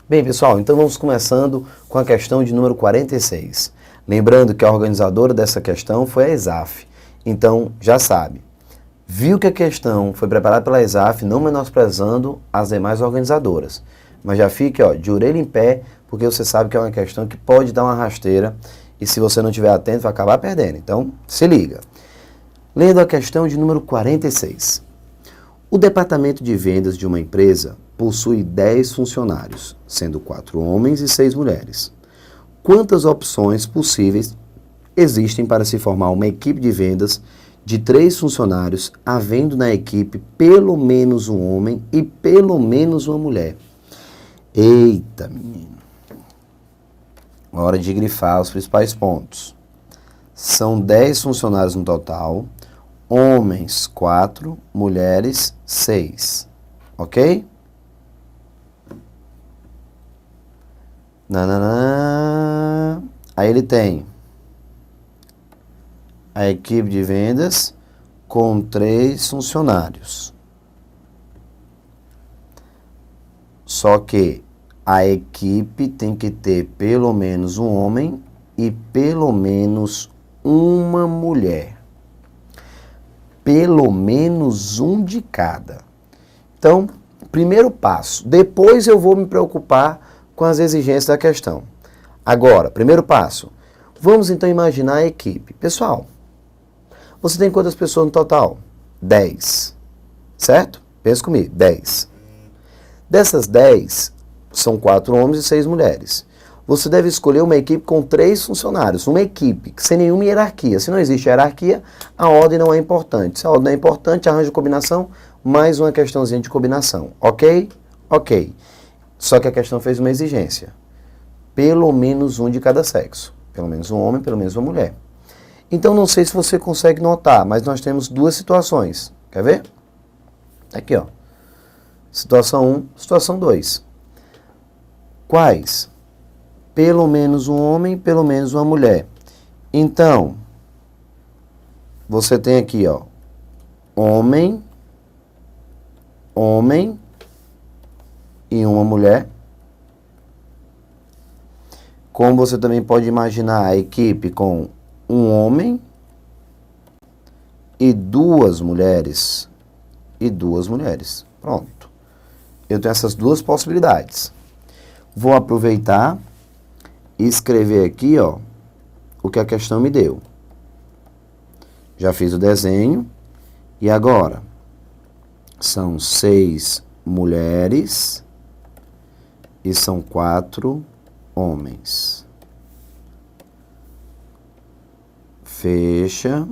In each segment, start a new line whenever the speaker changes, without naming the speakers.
Bem, pessoal, então vamos começando com a questão de número 46. Lembrando que a organizadora dessa questão foi a ESAF. Então, já sabe, viu que a questão foi preparada pela ESAF, não menosprezando as demais organizadoras. Mas já fique de orelha em pé, porque você sabe que é uma questão que pode dar uma rasteira e se você não estiver atento vai acabar perdendo. Então, se liga. Lendo a questão de número 46. O departamento de vendas de uma empresa possui 10 funcionários, sendo 4 homens e 6 mulheres. Quantas opções possíveis existem para se formar uma equipe de vendas de 3 funcionários, havendo na equipe pelo menos um homem e pelo menos uma mulher? Eita, menino. Hora de grifar os principais pontos. São 10 funcionários no total, homens 4, mulheres 6. Ok? Nananã. Aí ele tem a equipe de vendas com 3 funcionários. Só que a equipe tem que ter pelo menos um homem e pelo menos uma mulher. Pelo menos um de cada. Então, primeiro passo. Depois eu vou me preocupar com as exigências da questão. Agora, primeiro passo. Vamos então imaginar a equipe. Pessoal, você tem quantas pessoas no total? 10. Certo? Pensa comigo, 10. Dessas 10, são 4 homens e 6 mulheres. Você deve escolher uma equipe com 3 funcionários. Uma equipe sem nenhuma hierarquia. Se não existe hierarquia, a ordem não é importante. Se a ordem não é importante, arranja combinação, mais uma questãozinha de combinação. Ok? Ok. Só que a questão fez uma exigência. Pelo menos um de cada sexo. Pelo menos um homem, pelo menos uma mulher. Então, não sei se você consegue notar, mas nós temos 2 situações. Quer ver? Aqui, ó. Situação 1, situação 2. Quais? Pelo menos um homem, pelo menos uma mulher. Então, você tem aqui, ó, homem e uma mulher. Como você também pode imaginar a equipe com um homem e 2 mulheres. Pronto. Eu tenho essas 2 possibilidades. Vou aproveitar e escrever aqui, ó, o que a questão me deu. Já fiz o desenho. E agora? São 6 mulheres e são 4 homens. Fecha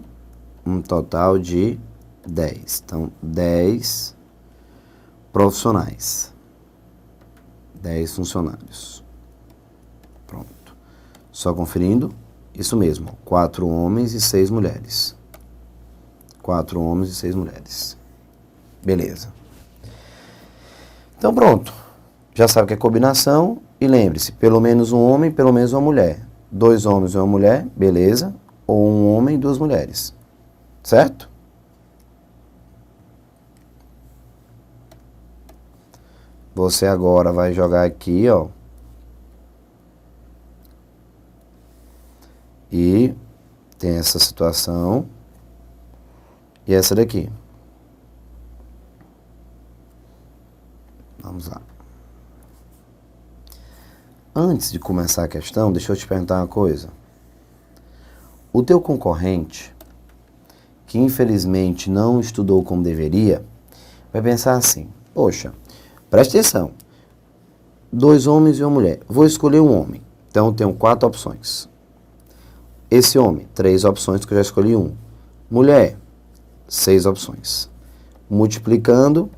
um total de 10. Então, 10 profissionais. 10 funcionários. Pronto. Só conferindo. Isso mesmo. 4 homens e 6 mulheres. 4 homens e 6 mulheres. Beleza. Então, pronto. Já sabe que é combinação. E lembre-se, pelo menos um homem, pelo menos uma mulher. 2 homens e uma mulher. Beleza. Ou um homem e 2 mulheres. Certo? Você agora vai jogar aqui, ó. E tem essa situação. E essa daqui. Vamos lá. Antes de começar a questão, deixa eu te perguntar uma coisa. O teu concorrente, que infelizmente não estudou como deveria, vai pensar assim, poxa, preste atenção, 2 homens e uma mulher. Vou escolher um homem. Então, eu tenho 4 opções. Esse homem, 3 opções, que eu já escolhi 1. Mulher, 6 opções. Multiplicando,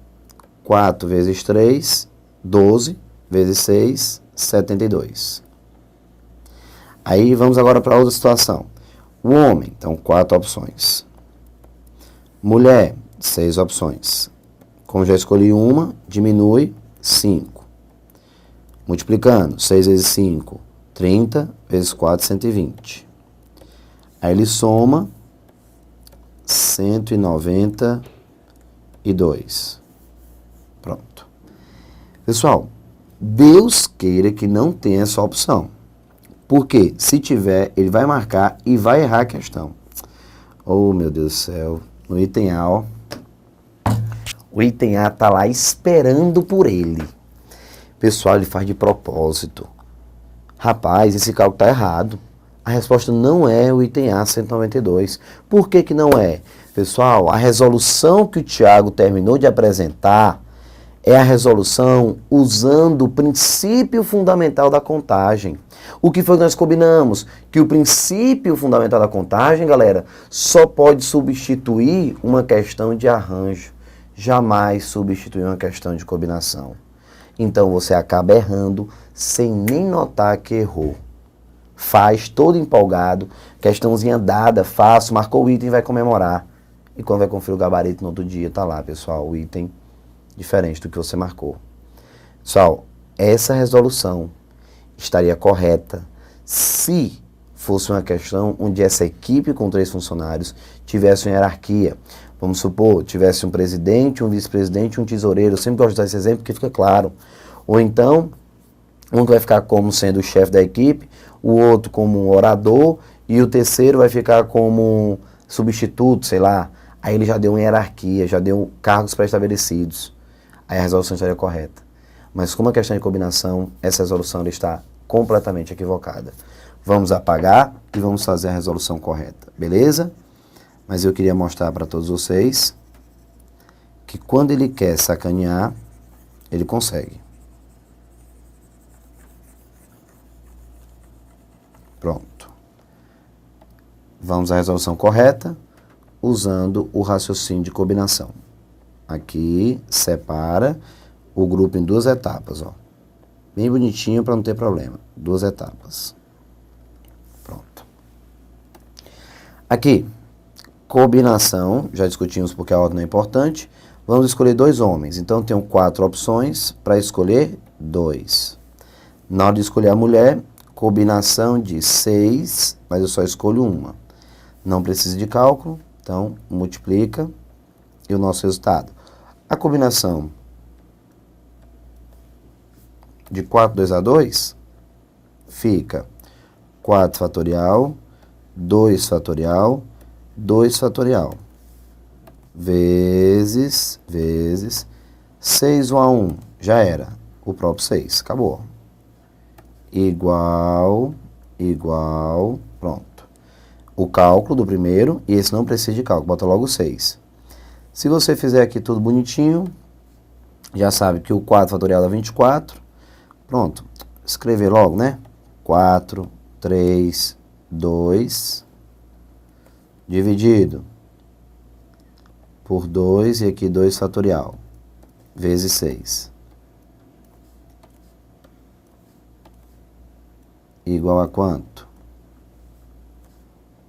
4 vezes 3, 12, vezes 6, 72. Aí, vamos agora para outra situação. O homem, então, 4 opções. Mulher, 6 opções. Como já escolhi uma, diminui 5. Multiplicando, 6 vezes 5, 30, vezes 4, 120. Aí ele soma 192. Pronto. Pessoal, Deus queira que não tenha essa opção. Porque se tiver, ele vai marcar e vai errar a questão. Oh, meu Deus do céu. No item A, ó. O item A tá lá esperando por ele. Pessoal, ele faz de propósito. Rapaz, esse cálculo tá errado. A resposta não é o item A 192. Por que que não é? Pessoal, a resolução que o Tiago terminou de apresentar é a resolução usando o princípio fundamental da contagem. O que foi que nós combinamos? Que o princípio fundamental da contagem, galera, só pode substituir uma questão de arranjo. Jamais substituir uma questão de combinação. Então você acaba errando sem nem notar que errou. Faz todo empolgado, questãozinha dada, fácil, marcou o item e vai comemorar. E quando vai conferir o gabarito no outro dia, tá lá, pessoal, o item diferente do que você marcou. Pessoal, essa resolução estaria correta se fosse uma questão onde essa equipe com 3 funcionários tivesse uma hierarquia. Vamos supor, tivesse um presidente, um vice-presidente, um tesoureiro. Eu sempre gosto de dar esse exemplo porque fica claro. Ou então, um vai ficar como sendo o chefe da equipe, o outro como um orador e o terceiro vai ficar como um substituto, sei lá. Aí ele já deu uma hierarquia, já deu cargos pré-estabelecidos. Aí a resolução estaria correta. Mas como a questão de combinação, essa resolução está completamente equivocada. Vamos apagar e vamos fazer a resolução correta, beleza? Mas eu queria mostrar para todos vocês que quando ele quer sacanear, ele consegue. Pronto. Vamos à resolução correta usando o raciocínio de combinação. Aqui, separa o grupo em 2 etapas, ó. Bem bonitinho para não ter problema. 2 etapas. Pronto. Aqui, combinação, já discutimos porque a ordem não é importante. Vamos escolher 2 homens. Então, tenho 4 opções para escolher 2. Na hora de escolher a mulher, combinação de 6, mas eu só escolho uma. Não precisa de cálculo, então multiplica e o nosso resultado. A combinação de 4, 2 a 2 fica 4 fatorial, 2 fatorial, 2 fatorial, vezes 6, 1 a 1, já era, o próprio 6, acabou. Igual, pronto. O cálculo do primeiro, e esse não precisa de cálculo, bota logo 6. Se você fizer aqui tudo bonitinho, já sabe que o 4 fatorial dá 24. Pronto, escrever logo, né? 4, 3, 2, dividido por 2, e aqui 2 fatorial, vezes 6. Igual a quanto?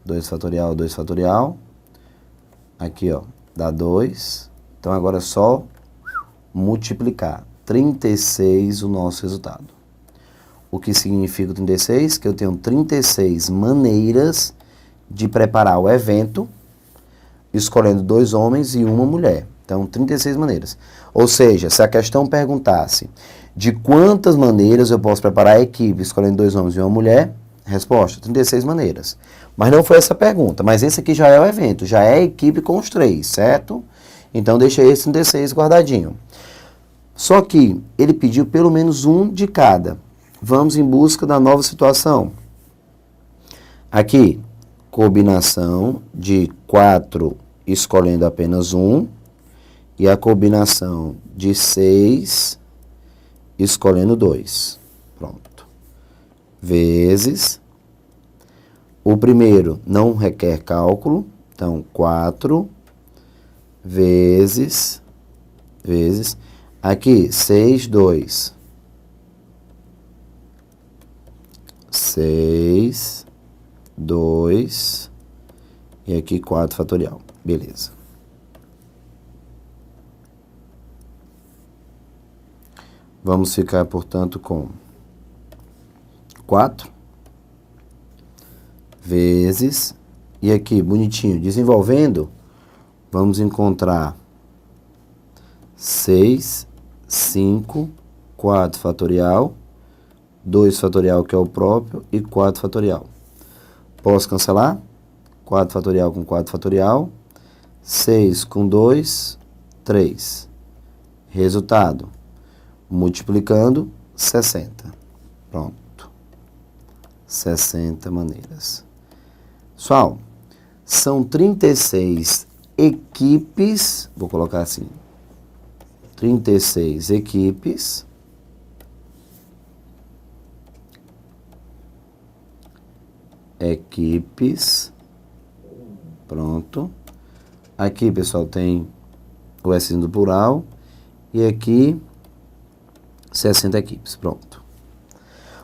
2 fatorial, 2 fatorial. Aqui, ó, dá 2. Então, agora é só multiplicar. 36 o nosso resultado. O que significa o 36? Que eu tenho 36 maneiras de preparar o evento, escolhendo 2 homens e uma mulher. Então, 36 maneiras. Ou seja, se a questão perguntasse de quantas maneiras eu posso preparar a equipe escolhendo 2 homens e uma mulher, resposta, 36 maneiras. Mas não foi essa a pergunta, mas esse aqui já é o evento, já é a equipe com os 3, certo? Então, deixei esse 36 guardadinho. Só que ele pediu pelo menos um de cada. Vamos em busca da nova situação. Aqui, combinação de 4 escolhendo apenas um, e a combinação de 6 escolhendo 2. Pronto. Vezes. O primeiro não requer cálculo, então 4 vezes, aqui 6, 2. 6, 2, e aqui 4 fatorial. Beleza. Vamos ficar, portanto, com 4 vezes, e aqui, bonitinho, desenvolvendo, vamos encontrar 6, 5, 4 fatorial, 2 fatorial que é o próprio e 4 fatorial. Posso cancelar? 4 fatorial com 4 fatorial, 6 com 2, 3. Resultado, multiplicando, 60. Pronto. 60 maneiras. Pessoal, são 36 equipes, vou colocar assim, 36 equipes pronto. Aqui, pessoal, tem o S do plural e aqui 60 equipes, pronto.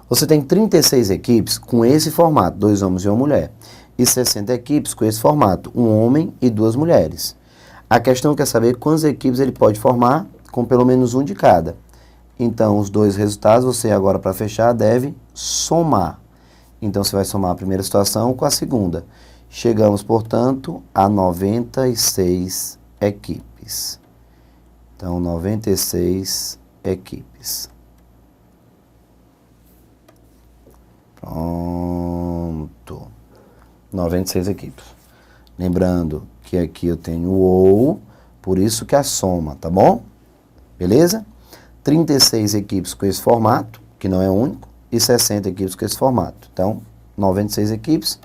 Você tem 36 equipes com esse formato, 2 homens e uma mulher, e 60 equipes com esse formato, 1 homem e 2 mulheres. A questão quer saber quantas equipes ele pode formar com pelo menos um de cada. Então, os dois resultados, você agora para fechar deve somar. Então, você vai somar a primeira situação com a segunda. Chegamos, portanto, a 96 equipes. Então, 96 equipes. Pronto. 96 equipes. Lembrando que aqui eu tenho o ou, por isso que a soma, tá bom? Beleza? 36 equipes com esse formato, que não é único, e 60 equipes com esse formato. Então, 96 equipes.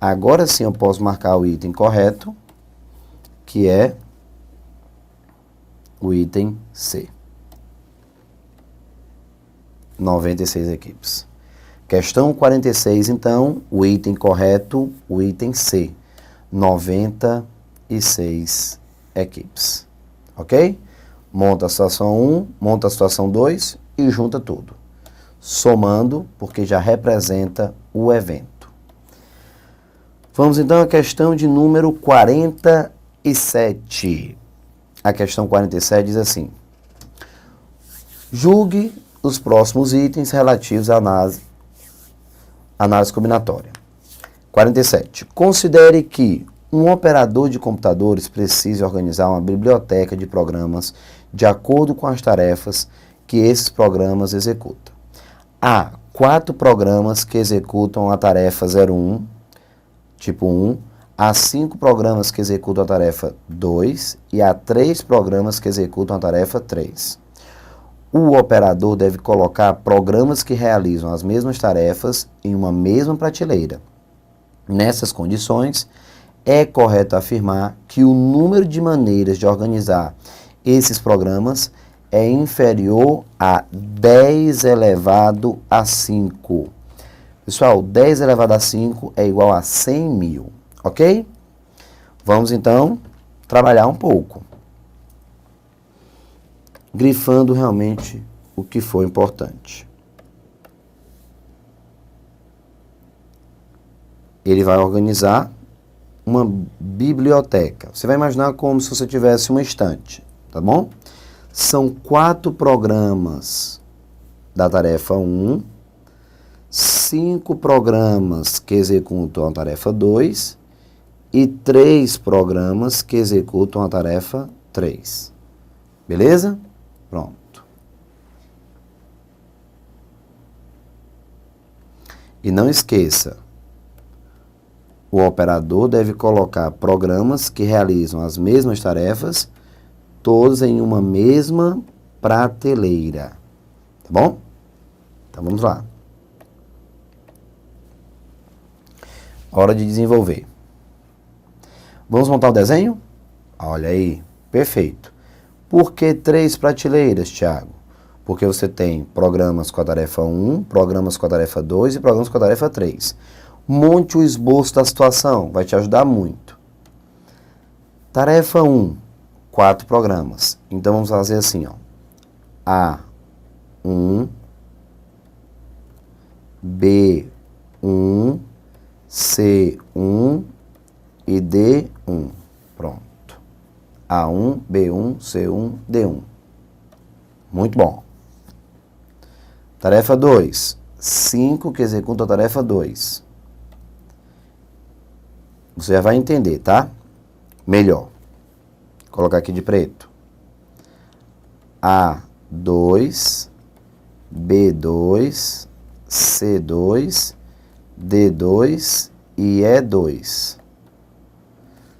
Agora sim eu posso marcar o item correto, que é o item C. 96 equipes. Questão 46, então, o item correto, o item C. 96 equipes. Ok? Monta a situação 1, monta a situação 2 e junta tudo. Somando, porque já representa o evento. Vamos então à questão de número 47. A questão 47 diz assim: julgue os próximos itens relativos à análise combinatória. 47. Considere que um operador de computadores precisa organizar uma biblioteca de programas de acordo com as tarefas que esses programas executam. Há 4 programas que executam a tarefa 01, tipo 1, há 5 programas que executam a tarefa 2 e há 3 programas que executam a tarefa 3. O operador deve colocar programas que realizam as mesmas tarefas em uma mesma prateleira. Nessas condições, é correto afirmar que o número de maneiras de organizar esses programas é inferior a 10 elevado a 5. Pessoal, 10 elevado a 5 é igual a 100 mil, ok? Vamos então trabalhar um pouco, grifando realmente o que foi importante. Ele vai organizar uma biblioteca. Você vai imaginar como se você tivesse uma estante, tá bom? São 4 programas da tarefa 1, 5 programas que executam a tarefa 2 e 3 programas que executam a tarefa 3. Beleza? Pronto. E não esqueça, o operador deve colocar programas que realizam as mesmas tarefas, todos em uma mesma prateleira. Tá bom? Então vamos lá. Hora de desenvolver. Vamos montar o desenho? Olha aí, perfeito. Por que 3 prateleiras, Thiago? Porque você tem programas com a tarefa 1, programas com a tarefa 2 e programas com a tarefa 3. Monte o esboço da situação, vai te ajudar muito. Tarefa 1, 4 programas. Então vamos fazer assim, ó. A1, B1, C1 e D1. Pronto. A1, B1, C1, D1. Muito bom. Tarefa 2. 5 que executam a tarefa 2. Você já vai entender, tá? Melhor. Vou colocar aqui de preto. A2, B2, C2, D2 e E2.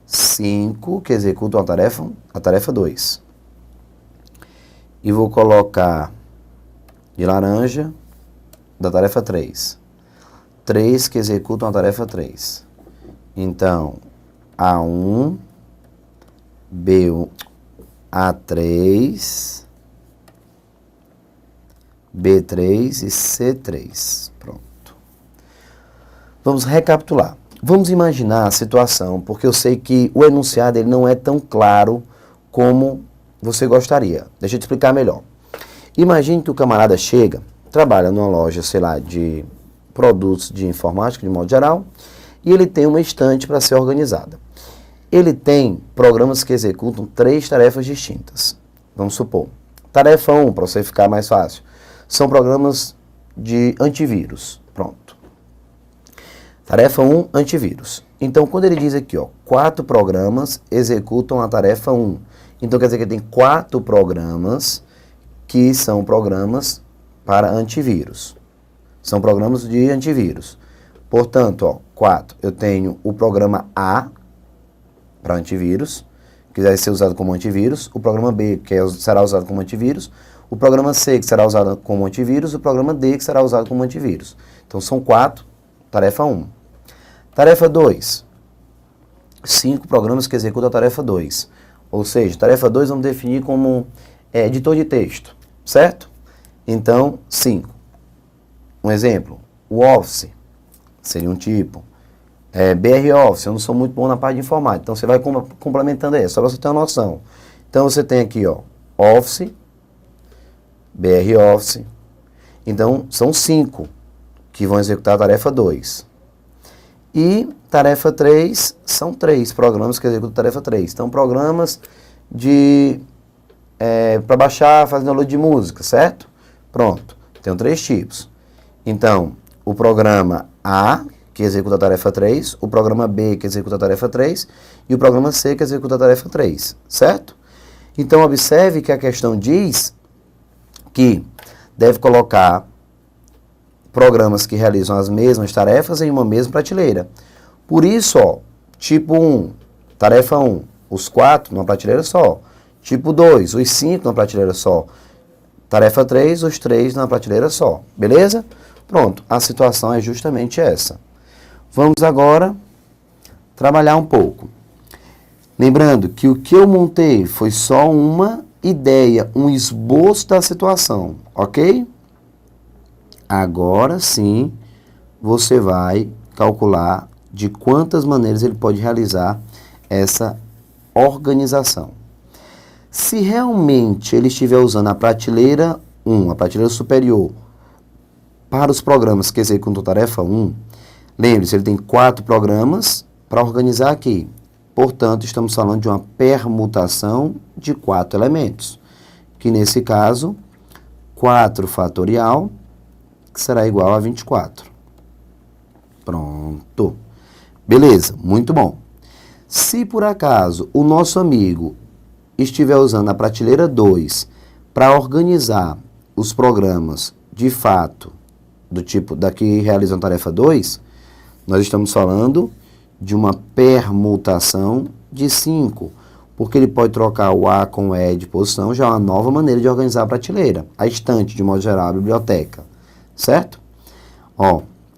5 que executam a tarefa 2. E vou colocar de laranja da tarefa 3. 3 que executam a tarefa 3. Então, A1, B1, A3, B3 e C3. Pronto. Vamos recapitular. Vamos imaginar a situação, porque eu sei que o enunciado ele não é tão claro como você gostaria. Deixa eu te explicar melhor. Imagine que o camarada chega, trabalha numa loja, sei lá, de produtos de informática, de modo geral, e ele tem uma estante para ser organizada. Ele tem programas que executam 3 tarefas distintas. Vamos supor. Tarefa 1, para você ficar mais fácil, são programas de antivírus. Pronto. Tarefa 1, antivírus. Então, quando ele diz aqui, 4 programas executam a tarefa 1. Então, quer dizer que ele tem 4 programas que são programas para antivírus. São programas de antivírus. Portanto, 4. Eu tenho o programa A para antivírus, que deve ser usado como antivírus. O programa B, que será usado como antivírus. O programa C, que será usado como antivírus. O programa D, que será usado como antivírus. Então, são 4. Tarefa 1. Tarefa 2. 5 programas que executam a tarefa 2. Ou seja, tarefa 2 vamos definir como editor de texto, certo? Então, 5. Um exemplo, o Office seria um tipo. BR Office, eu não sou muito bom na parte de informática, então você vai complementando aí, só para você ter uma noção. Então você tem aqui, Office, BR Office. Então, são 5 que vão executar a tarefa 2. E tarefa 3, são 3 programas que executam a tarefa 3. Então, programas para baixar, fazer download de música, certo? Pronto, tem 3 tipos. Então, o programa A, que executa a tarefa 3, o programa B, que executa a tarefa 3, e o programa C, que executa a tarefa 3, certo? Então, observe que a questão diz que deve colocar programas que realizam as mesmas tarefas em uma mesma prateleira. Por isso, tipo 1, tarefa 1, os 4 numa prateleira só. Tipo 2, os 5 numa prateleira só. Tarefa 3, os 3 numa prateleira só. Beleza? Pronto, a situação é justamente essa. Vamos agora trabalhar um pouco. Lembrando que o que eu montei foi só uma ideia, um esboço da situação, ok? Agora sim, você vai calcular de quantas maneiras ele pode realizar essa organização. Se realmente ele estiver usando a prateleira 1, a prateleira superior, para os programas que executam tarefa 1, lembre-se, ele tem 4 programas para organizar aqui. Portanto, estamos falando de uma permutação de 4 elementos, que nesse caso, 4 fatorial, que será igual a 24. Pronto. Beleza, muito bom. Se por acaso o nosso amigo estiver usando a prateleira 2 para organizar os programas de fato do tipo daqui realizam tarefa 2, nós estamos falando de uma permutação de 5, porque ele pode trocar o A com o E de posição, já é uma nova maneira de organizar a prateleira, a estante, de modo geral, a biblioteca. Certo?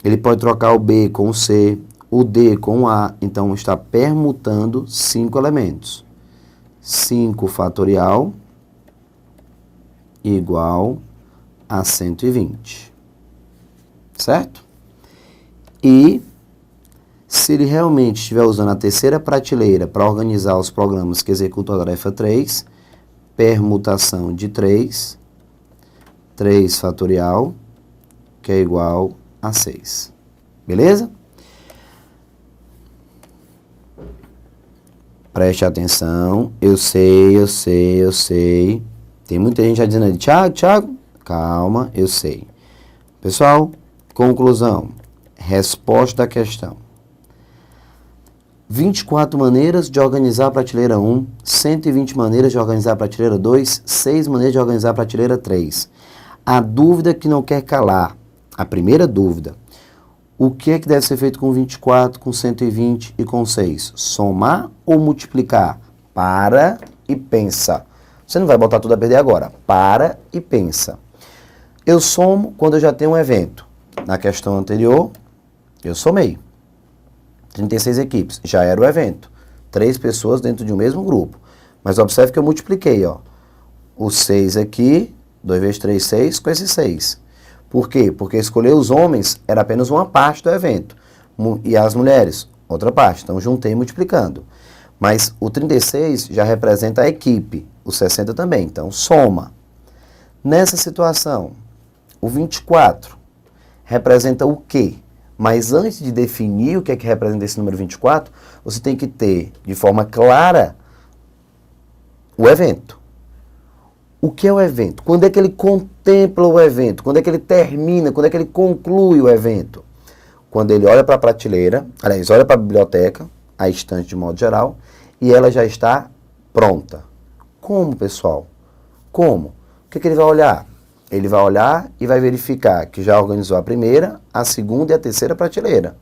Ele pode trocar o B com o C, o D com o A, então está permutando 5 elementos. 5 fatorial igual a 120. Certo? E se ele realmente estiver usando a terceira prateleira para organizar os programas que executam a tarefa 3, permutação de 3 fatorial, que é igual a 6. Beleza? Preste atenção. Eu sei. Tem muita gente já dizendo ali, Thiago, calma, eu sei. Pessoal, conclusão. Resposta da questão. 24 maneiras de organizar a prateleira 1, 120 maneiras de organizar a prateleira 2, 6 maneiras de organizar a prateleira 3. A dúvida que não quer calar, a primeira dúvida, o que é que deve ser feito com 24, com 120 e com 6? Somar ou multiplicar? Para e pensa. Você não vai botar tudo a perder agora. Para e pensa. Eu somo quando eu já tenho um evento. Na questão anterior, eu somei. 36 equipes, já era o evento. 3 pessoas dentro de um mesmo grupo. Mas observe que eu multipliquei, ó. O 6 aqui, 2 vezes 3, 6, com esse 6. Por quê? Porque escolher os homens era apenas uma parte do evento. E as mulheres, outra parte. Então, juntei multiplicando. Mas o 36 já representa a equipe. O 60 também. Então, soma. Nessa situação, o 24 representa o quê? Mas antes de definir o que é que representa esse número 24, você tem que ter, de forma clara, o evento. O que é o evento? Quando é que ele contempla o evento? Quando é que ele termina? Quando é que ele conclui o evento? Quando ele olha para a prateleira, aliás, olha para a biblioteca, a estante de modo geral, e ela já está pronta. Como, pessoal? Como? O que é que ele vai olhar? Ele vai olhar e vai verificar que já organizou a primeira, a segunda e a terceira prateleira.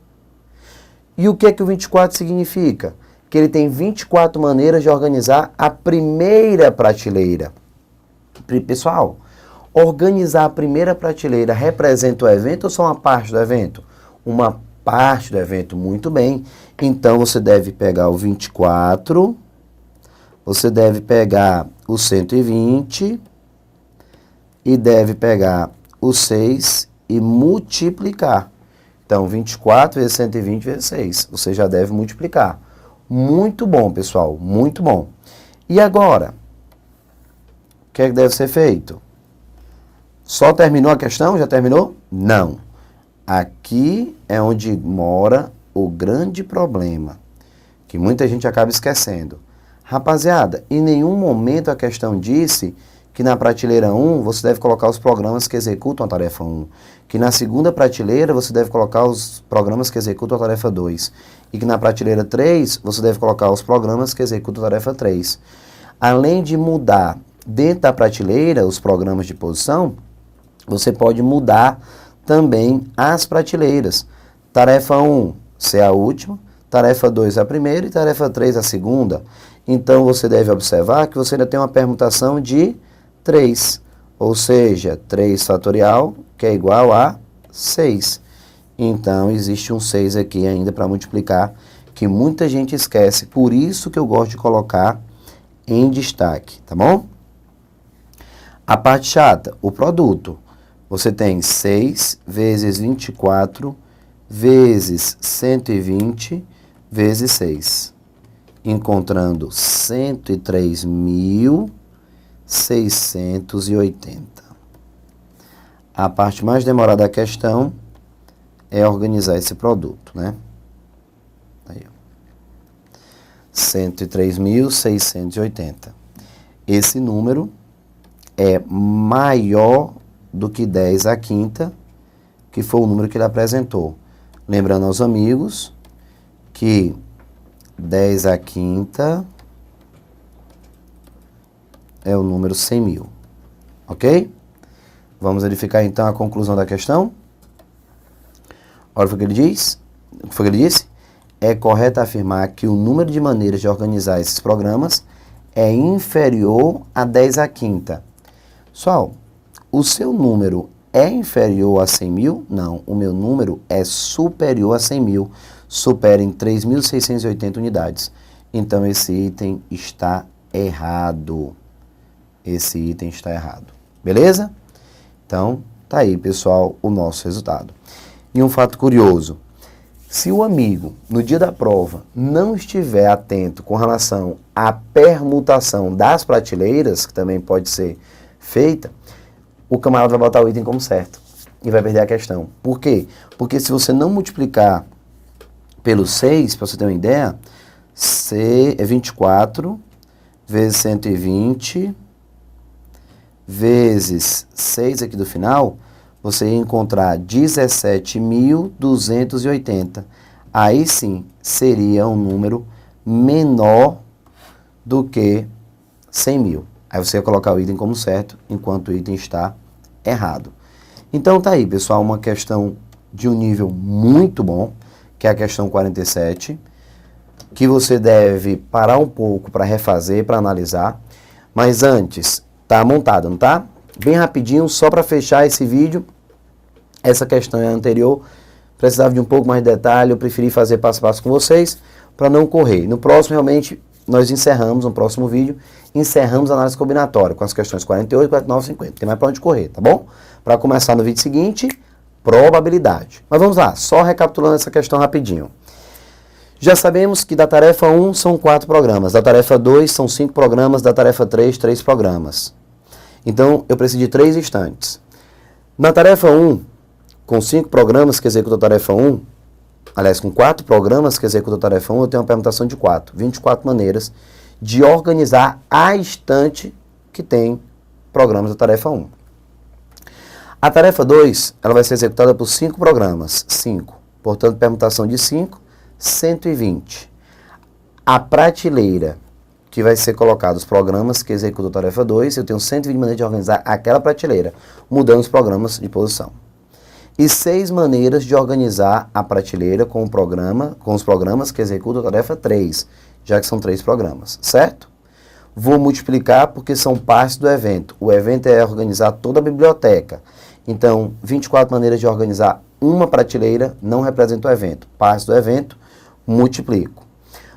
E o que é que o 24 significa? Que ele tem 24 maneiras de organizar a primeira prateleira. Pessoal, organizar a primeira prateleira representa o evento ou só uma parte do evento? Uma parte do evento, muito bem. Então, você deve pegar o 24, você deve pegar o 120 e deve pegar o 6 e multiplicar. Então, 24 vezes 120 vezes 6. Você já deve multiplicar. Muito bom, pessoal. Muito bom. E agora? O que é que deve ser feito? Só terminou a questão? Já terminou? Não. Aqui é onde mora o grande problema, que muita gente acaba esquecendo. Rapaziada, em nenhum momento a questão disse que na prateleira 1 você deve colocar os programas que executam a tarefa 1, que na segunda prateleira você deve colocar os programas que executam a tarefa 2, e que na prateleira 3 você deve colocar os programas que executam a tarefa 3. Além de mudar dentro da prateleira os programas de posição, você pode mudar também as prateleiras. Tarefa 1 ser a última, tarefa 2 a primeira e tarefa 3 a segunda. Então você deve observar que você ainda tem uma permutação de 3, ou seja, 3 fatorial, que é igual a 6. Então, existe um 6 aqui ainda para multiplicar, que muita gente esquece, por isso que eu gosto de colocar em destaque, tá bom? A parte chata, o produto. Você tem 6 vezes 24 vezes 120 vezes 6, encontrando 103.680. A parte mais demorada da questão é organizar esse produto, né? Aí, 103.680. Esse número é maior do que 10 à quinta, que foi o número que ele apresentou. Lembrando aos amigos que 10 à quinta é o número 100.000, ok? Vamos verificar então a conclusão da questão. Olha o que ele diz. O que foi que ele disse? É correto afirmar que o número de maneiras de organizar esses programas é inferior a 10 à quinta. Pessoal, o seu número é inferior a 100.000? Não, o meu número é superior a 100.000. Supera em 3.680 unidades. Então, esse item está errado. Esse item está errado. Beleza? Então, tá aí, pessoal, o nosso resultado. E um fato curioso. Se o amigo, no dia da prova, não estiver atento com relação à permutação das prateleiras, que também pode ser feita, o camarada vai botar o item como certo e vai perder a questão. Por quê? Porque se você não multiplicar pelo 6, para você ter uma ideia, é 24 vezes 120 vezes 6 aqui do final, você ia encontrar 17.280. Aí sim, seria um número menor do que 100.000. Aí você ia colocar o item como certo, enquanto o item está errado. Então tá aí, pessoal, uma questão de um nível muito bom, que é a questão 47, que você deve parar um pouco para refazer, para analisar. Mas antes, tá montada, não tá? Bem rapidinho, só para fechar esse vídeo, essa questão é anterior, precisava de um pouco mais de detalhe, eu preferi fazer passo a passo com vocês, para não correr. No próximo, realmente, nós encerramos, no próximo vídeo, encerramos a análise combinatória, com as questões 48, 49 e 50. Tem mais para onde correr, tá bom? Para começar no vídeo seguinte, probabilidade. Mas vamos lá, só recapitulando essa questão rapidinho. Já sabemos que da tarefa 1 são 4 programas, da tarefa 2 são 5 programas, da tarefa 3, 3 programas. Então, eu preciso de 3 instantes. Na tarefa 1, com 5 programas que executam a tarefa 1, aliás, com 4 programas que executam a tarefa 1, eu tenho uma permutação de 4, 24 maneiras de organizar a estante que tem programas da tarefa 1. A tarefa 2, ela vai ser executada por 5 programas, 5, portanto, permutação de 5, 120. A prateleira que vai ser colocada, os programas que executam a tarefa 2, eu tenho 120 maneiras de organizar aquela prateleira, mudando os programas de posição. E 6 maneiras de organizar a prateleira com os programas que executam a tarefa 3, já que são 3 programas, certo? Vou multiplicar porque são partes do evento. O evento é organizar toda a biblioteca. Então, 24 maneiras de organizar uma prateleira não representa o evento. Partes do evento, multiplico.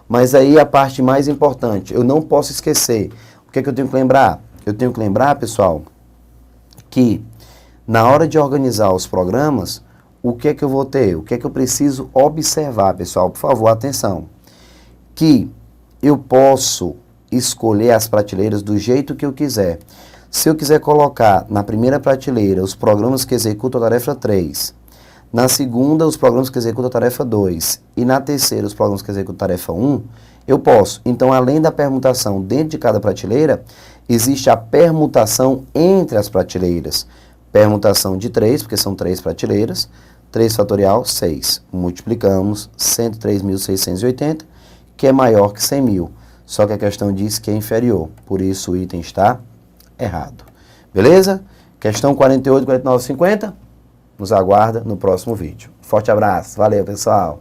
Mas aí a parte mais importante, eu não posso esquecer. O que é que eu tenho que lembrar? Eu tenho que lembrar, pessoal, que na hora de organizar os programas, o que é que eu vou ter? O que é que eu preciso observar, pessoal? Por favor, atenção. Que eu posso escolher as prateleiras do jeito que eu quiser. Se eu quiser colocar na primeira prateleira os programas que executam a tarefa 3, na segunda os programas que executam a tarefa 2 e na terceira os programas que executam a tarefa 1, eu posso. Então, além da permutação dentro de cada prateleira, existe a permutação entre as prateleiras. Permutação de 3, porque são 3 prateleiras, 3 fatorial, 6. Multiplicamos 103.680, que é maior que 100.000. Só que a questão diz que é inferior, por isso o item está errado. Beleza? Questão 48, 49, 50, nos aguarda no próximo vídeo. Forte abraço, valeu pessoal!